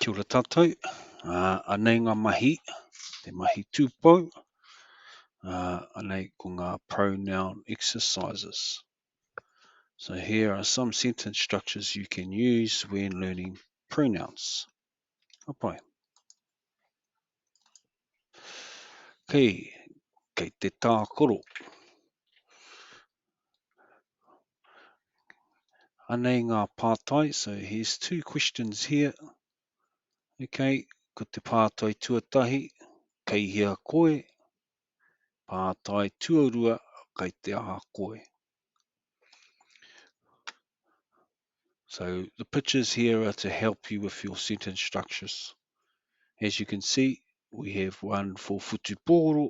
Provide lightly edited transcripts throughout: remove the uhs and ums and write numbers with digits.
Kia ora tātou, anei ngā mahi, te mahi tūpou, anei ko ngā pronoun exercises. So here are some sentence structures you can use when learning pronouns. Apai. Kei te tākoro. Anei ngā pātai, so here's two questions here. Okay, ko te pātai tuatahi, kei hea koe, pātai tuarua, kei te aha koe. So the pictures here are to help you with your sentence structures. As you can see, we have one for futuporo,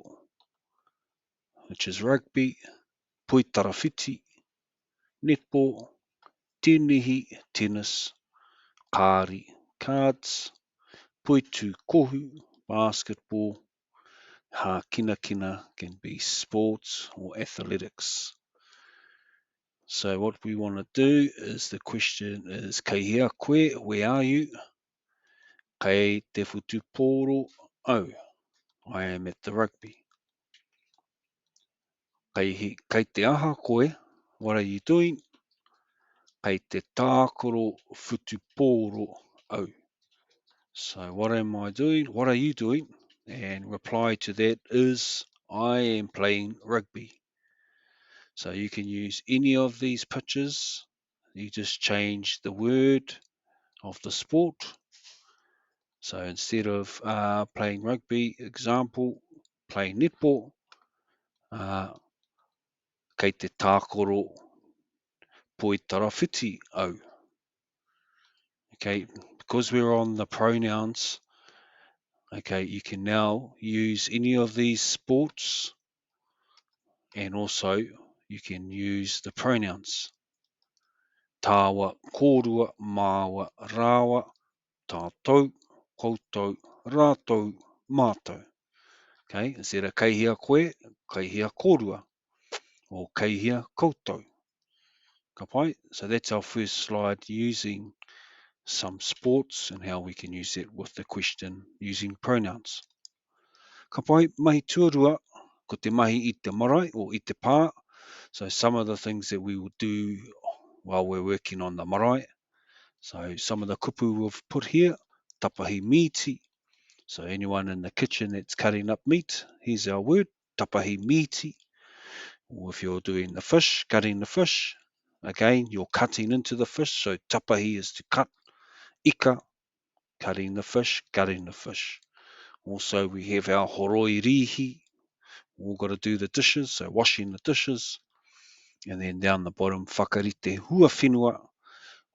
which is rugby, poitarawhiti, netball, tēnihi, tennis, kāri, cards, poitu kohu, basketball, ha kina can be sports or athletics. So what we want to do is, the question is, kei hea koe, where are you? Kei te futuporo, oh, I am at the rugby. Kei te aha koe, what are you doing? Kei te tākoro futuporo, oh. So what am I doing? What are you doing? And reply to that is, I am playing rugby. So you can use any of these pictures. You just change the word of the sport. So instead of playing rugby, example, playing netball, kei te tākoro poitarawhiti au. Okay, because we're on the pronouns, okay, you can now use any of these sports, and also you can use the pronouns. Tāua, kōrua, māua, rāua, tātou, koutou, rātou, mātou. Okay, instead of kei hea koe, kei hea kōrua, or kei hea koutou. Ka pai? So that's our first slide, using some sports and how we can use it with the question using pronouns. Ka pai, mahi tuarua, ko te mahi I te marae or I te pā. So some of the things that we will do while we're working on the marae. So some of the kupu we've put here, tapahi miti. So anyone in the kitchen that's cutting up meat, here's our word, tapahi miti. Or if you're doing the fish, cutting the fish, again, you're cutting into the fish. So tapahi is to cut, ika, cutting the fish, gutting the fish. Also, we have our horoi rihi. We've got to do the dishes, so washing the dishes. And then down the bottom, whakarite hua whenua,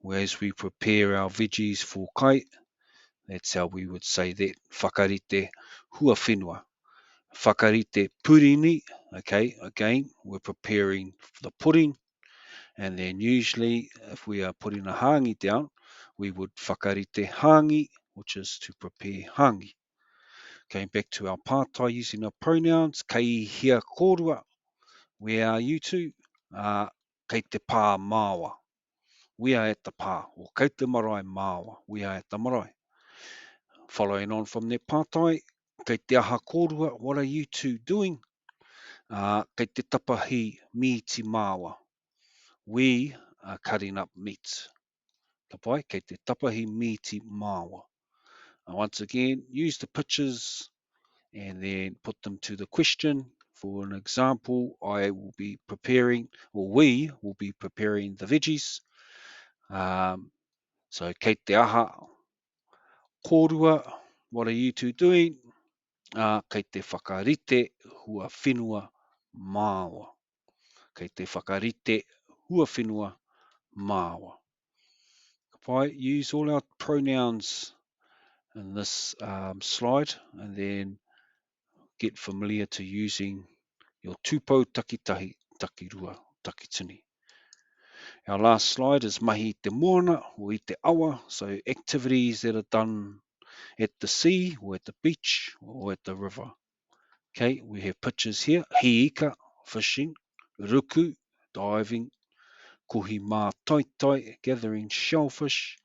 whereas we prepare our veggies for kai. That's how we would say that, whakarite hua whenua. Whakarite purini, okay, again, we're preparing for the pudding. And then usually, if we are putting a hangi down, we would whakarite hangi, which is to prepare hangi. Going back to our pātai using our pronouns, kei hea kōrua, where are you two? Kei te pā māua, we are at the pā, or kei te marae māua, we are at the marae. Following on from that pātai, kei te aha kōrua, what are you two doing? Kei te tapahi miti māua, we are cutting up meat. Ka pai, kei te tapahi miti māua. Once again, use the pictures and then put them to the question. For an example, I will be preparing, or we will be preparing the veggies. So kei te aha kōrua, what are you two doing? Kei te whakarite hua whenua māua. Kei te whakarite hua whenua māua. Ka pai, use all our pronouns in this slide, and then get familiar to using your tupou takitahi, takirua, takitini. Our last slide is mahi I te moana or I te awa, so activities that are done at the sea or at the beach or at the river. Okay, we have pictures here, hiika, fishing, ruku, diving, kohi mā tai tai, gathering shellfish,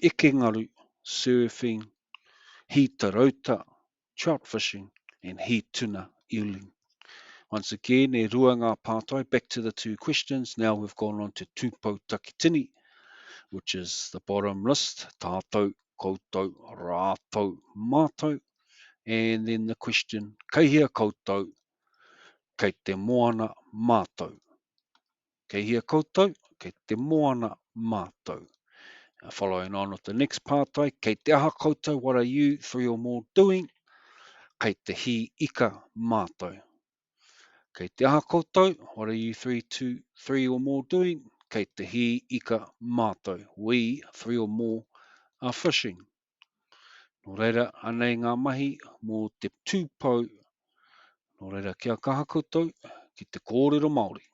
eke ngaru, surfing, he tarauta, trout fishing, and he tuna eeling. Once again, e rua ngā pātai, back to the two questions. Now we've gone on to tūpou takitini, which is the bottom list, tātou, koutou, rātou, mātou. And then the question, kei hea koutou, kei te moana mātou. Kei hea koutou, kei te moana mātou. Following on with the next pātai, kei te aha koutou, what are you, three or more, doing? Kei te hi ika mātou. Kei te aha koutou, what are you, three or more, doing? Kei te hi ika mātou. We, three or more, are fishing. Nō reira, anei ngā mahi mō te tūpou. Nō reira, kia kaha koutou, ki te kōrero Māori.